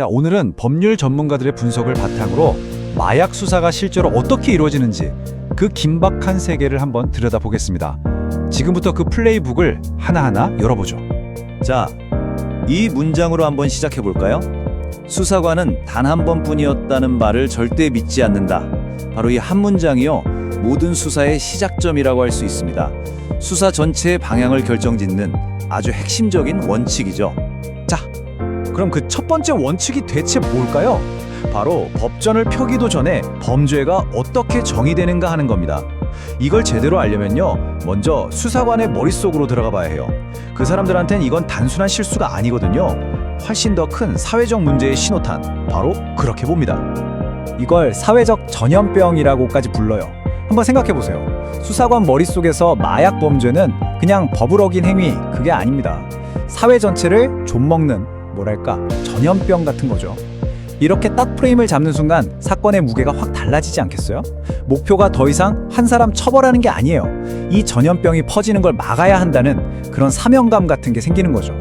자, 오늘은 법률 전문가들의 분석을 바탕으로 마약 수사가 실제로 어떻게 이루어지는지 그 긴박한 세계를 한번 들여다보겠습니다. 지금부터 그 플레이북을 하나하나 열어보죠. 자, 이 문장으로 한번 시작해 볼까요? 수사관은 단 한 번뿐이었다는 말을 절대 믿지 않는다. 바로 이 한 문장이요, 모든 수사의 시작점이라고 할 수 있습니다. 수사 전체의 방향을 결정짓는 아주 핵심적인 원칙이죠. 자, 그럼 그 첫 번째 원칙이 대체 뭘까요? 바로 법전을 펴기도 전에 범죄가 어떻게 정의되는가 하는 겁니다. 이걸 제대로 알려면요, 먼저 수사관의 머릿속으로 들어가 봐야 해요. 그 사람들한텐 이건 단순한 실수가 아니거든요. 훨씬 더 큰 사회적 문제의 신호탄, 바로 그렇게 봅니다. 이걸 사회적 전염병이라고까지 불러요. 한번 생각해보세요. 수사관 머릿속에서 마약 범죄는 그냥 법을 어긴 행위, 그게 아닙니다. 사회 전체를 좀먹는, 뭐랄까, 전염병 같은 거죠. 이렇게 딱 프레임을 잡는 순간 사건의 무게가 확 달라지지 않겠어요? 목표가 더 이상 한 사람 처벌하는 게 아니에요. 이 전염병이 퍼지는 걸 막아야 한다는 그런 사명감 같은 게 생기는 거죠.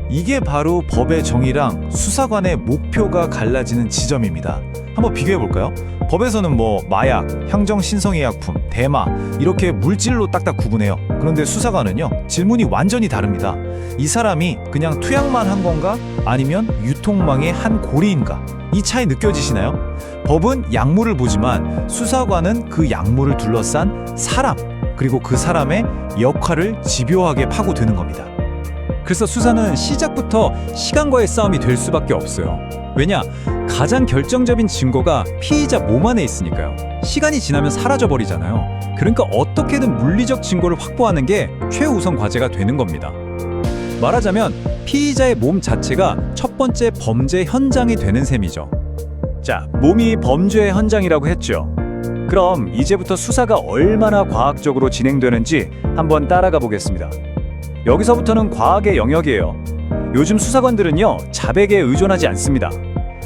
이게 바로 법의 정의랑 수사관의 목표가 갈라지는 지점입니다. 한번 비교해 볼까요? 법에서는 마약, 향정신성의약품, 대마 이렇게 물질로 딱딱 구분해요. 그런데 수사관은요, 질문이 완전히 다릅니다. 이 사람이 그냥 투약만 한 건가? 아니면 유통망의 한 고리인가? 이 차이 느껴지시나요? 법은 약물을 보지만 수사관은 그 약물을 둘러싼 사람, 그리고 그 사람의 역할을 집요하게 파고드는 겁니다. 그래서 수사는 시작부터 시간과의 싸움이 될 수밖에 없어요. 왜냐? 가장 결정적인 증거가 피의자 몸 안에 있으니까요. 시간이 지나면 사라져버리잖아요. 그러니까 어떻게든 물리적 증거를 확보하는 게 최우선 과제가 되는 겁니다. 말하자면 피의자의 몸 자체가 첫 번째 범죄 현장이 되는 셈이죠. 자, 몸이 범죄의 현장이라고 했죠. 그럼 이제부터 수사가 얼마나 과학적으로 진행되는지 한번 따라가 보겠습니다. 여기서부터는 과학의 영역이에요. 요즘 수사관들은요, 자백에 의존하지 않습니다.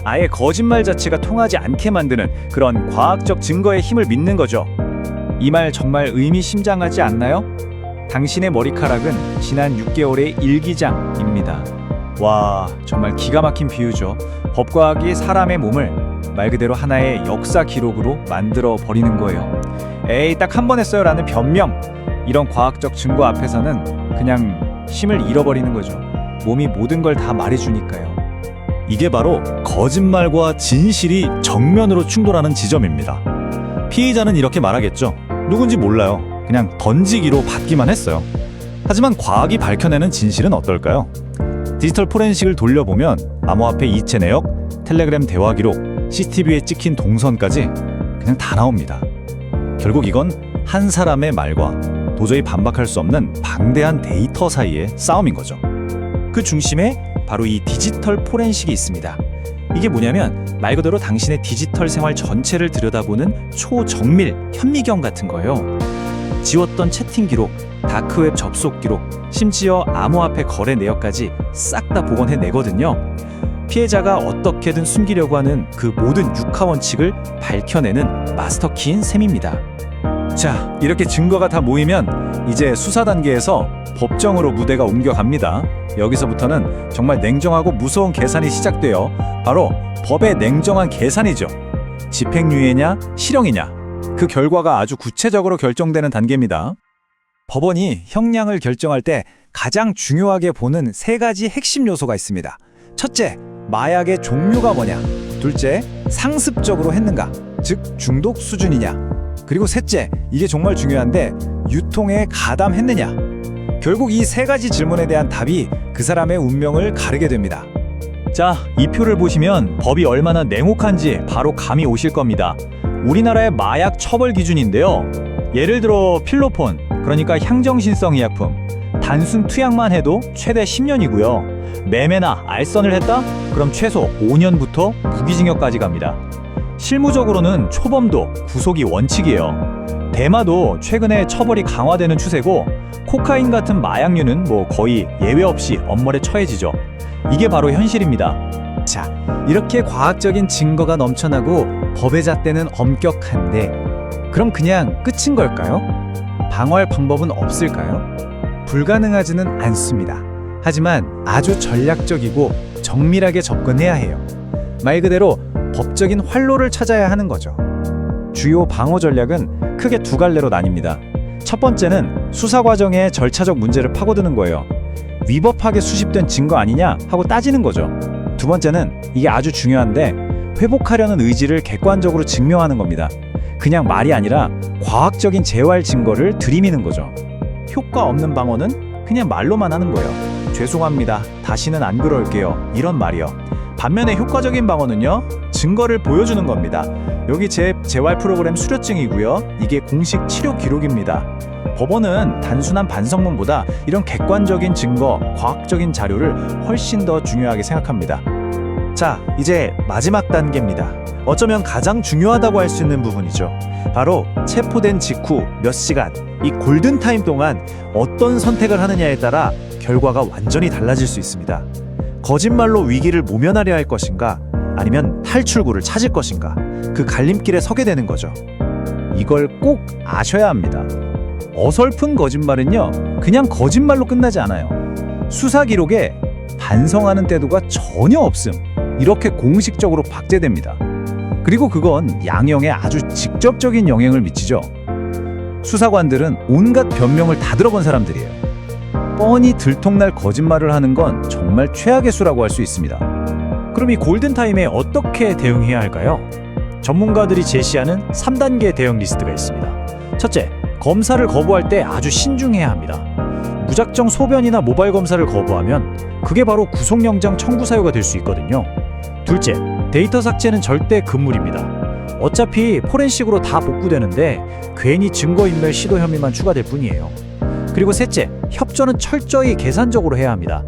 아예 거짓말 자체가 통하지 않게 만드는 그런 과학적 증거의 힘을 믿는 거죠. 이 말 정말 의미심장하지 않나요? 당신의 머리카락은 지난 6개월의 일기장입니다. 와, 정말 기가 막힌 비유죠. 법과학이 사람의 몸을 말 그대로 하나의 역사 기록으로 만들어 버리는 거예요. 에이, 딱 한 번 했어요 라는 변명, 이런 과학적 증거 앞에서는 그냥 힘을 잃어버리는 거죠. 몸이 모든 걸 다 말해주니까요. 이게 바로 거짓말과 진실이 정면으로 충돌하는 지점입니다. 피의자는 이렇게 말하겠죠. 누군지 몰라요. 그냥 던지기로 받기만 했어요. 하지만 과학이 밝혀내는 진실은 어떨까요? 디지털 포렌식을 돌려보면 암호화폐 이체 내역, 텔레그램 대화 기록, CCTV에 찍힌 동선까지 그냥 다 나옵니다. 결국 이건 한 사람의 말과 도저히 반박할 수 없는 방대한 데이터 사이의 싸움인 거죠. 그 중심에 바로 이 디지털 포렌식이 있습니다. 이게 뭐냐면 말 그대로 당신의 디지털 생활 전체를 들여다보는 초정밀 현미경 같은 거예요. 지웠던 채팅 기록, 다크웹 접속 기록, 심지어 암호화폐 거래 내역까지 싹 다 복원해내거든요. 피해자가 어떻게든 숨기려고 하는 그 모든 육하 원칙을 밝혀내는 마스터키인 셈입니다. 자, 이렇게 증거가 다 모이면 이제 수사 단계에서 법정으로 무대가 옮겨갑니다. 여기서부터는 정말 냉정하고 무서운 계산이 시작돼요. 바로 법의 냉정한 계산이죠. 집행유예냐, 실형이냐, 그 결과가 아주 구체적으로 결정되는 단계입니다. 법원이 형량을 결정할 때 가장 중요하게 보는 세 가지 핵심 요소가 있습니다. 첫째, 마약의 종류가 뭐냐. 둘째, 상습적으로 했는가, 즉 중독 수준이냐. 그리고 셋째, 이게 정말 중요한데, 유통에 가담했느냐. 결국 이 세 가지 질문에 대한 답이 그 사람의 운명을 가르게 됩니다. 자, 이 표를 보시면 법이 얼마나 냉혹한지 바로 감이 오실 겁니다. 우리나라의 마약 처벌 기준인데요. 예를 들어 필로폰, 그러니까 향정신성 의약품, 단순 투약만 해도 최대 10년이고요. 매매나 알선을 했다? 그럼 최소 5년부터 무기징역까지 갑니다. 실무적으로는 초범도 구속이 원칙이에요. 대마도 최근에 처벌이 강화되는 추세고, 코카인 같은 마약류는 거의 예외 없이 엄벌에 처해지죠. 이게 바로 현실입니다. 자, 이렇게 과학적인 증거가 넘쳐나고 법의 잣대는 엄격한데, 그럼 그냥 끝인 걸까요? 방어할 방법은 없을까요? 불가능하지는 않습니다. 하지만 아주 전략적이고 정밀하게 접근해야 해요. 말 그대로 법적인 활로를 찾아야 하는 거죠. 주요 방어 전략은 크게 두 갈래로 나뉩니다. 첫 번째는 수사 과정에 절차적 문제를 파고드는 거예요. 위법하게 수집된 증거 아니냐 하고 따지는 거죠. 두 번째는 이게 아주 중요한데 회복하려는 의지를 객관적으로 증명하는 겁니다. 그냥 말이 아니라 과학적인 재활 증거를 들이미는 거죠. 효과 없는 방어는 그냥 말로만 하는 거예요. 죄송합니다. 다시는 안 그럴게요. 이런 말이요. 반면에 효과적인 방어는요, 증거를 보여주는 겁니다. 여기 제 재활 프로그램 수료증이고요. 이게 공식 치료 기록입니다. 법원은 단순한 반성문보다 이런 객관적인 증거, 과학적인 자료를 훨씬 더 중요하게 생각합니다. 자, 이제 마지막 단계입니다. 어쩌면 가장 중요하다고 할 수 있는 부분이죠. 바로 체포된 직후 몇 시간, 이 골든타임 동안 어떤 선택을 하느냐에 따라 결과가 완전히 달라질 수 있습니다. 거짓말로 위기를 모면하려 할 것인가, 아니면 탈출구를 찾을 것인가, 그 갈림길에 서게 되는 거죠. 이걸 꼭 아셔야 합니다. 어설픈 거짓말은요, 그냥 거짓말로 끝나지 않아요. 수사 기록에 반성하는 때도가 전혀 없음, 이렇게 공식적으로 박제됩니다. 그리고 그건 양형에 아주 직접적인 영향을 미치죠. 수사관들은 온갖 변명을 다 들어본 사람들이에요. 뻔히 들통날 거짓말을 하는 건 정말 최악의 수라고 할 수 있습니다. 그럼 이 골든타임에 어떻게 대응해야 할까요? 전문가들이 제시하는 3단계 대응 리스트가 있습니다. 첫째, 검사를 거부할 때 아주 신중해야 합니다. 무작정 소변이나 모발 검사를 거부하면 그게 바로 구속영장 청구 사유가 될 수 있거든요. 둘째, 데이터 삭제는 절대 금물입니다. 어차피 포렌식으로 다 복구되는데 괜히 증거인멸 시도 혐의만 추가될 뿐이에요. 그리고 셋째, 협조는 철저히 계산적으로 해야 합니다.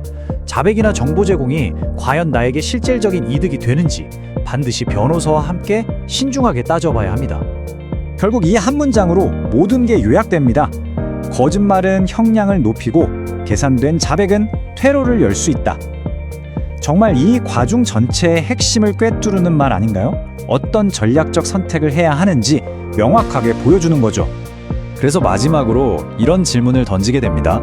자백이나 정보 제공이 과연 나에게 실질적인 이득이 되는지 반드시 변호사와 함께 신중하게 따져봐야 합니다. 결국 이 한 문장으로 모든 게 요약됩니다. 거짓말은 형량을 높이고 계산된 자백은 퇴로를 열 수 있다. 정말 이 과중 전체의 핵심을 꿰뚫는 말 아닌가요? 어떤 전략적 선택을 해야 하는지 명확하게 보여주는 거죠. 그래서 마지막으로 이런 질문을 던지게 됩니다.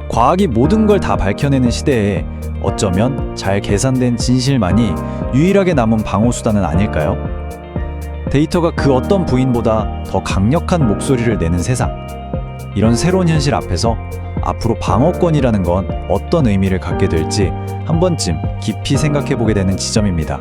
과학이 모든 걸 다 밝혀내는 시대에 어쩌면 잘 계산된 진실만이 유일하게 남은 방어수단은 아닐까요? 데이터가 그 어떤 부인보다 더 강력한 목소리를 내는 세상. 이런 새로운 현실 앞에서 앞으로 방어권이라는 건 어떤 의미를 갖게 될지 한 번쯤 깊이 생각해 보게 되는 지점입니다.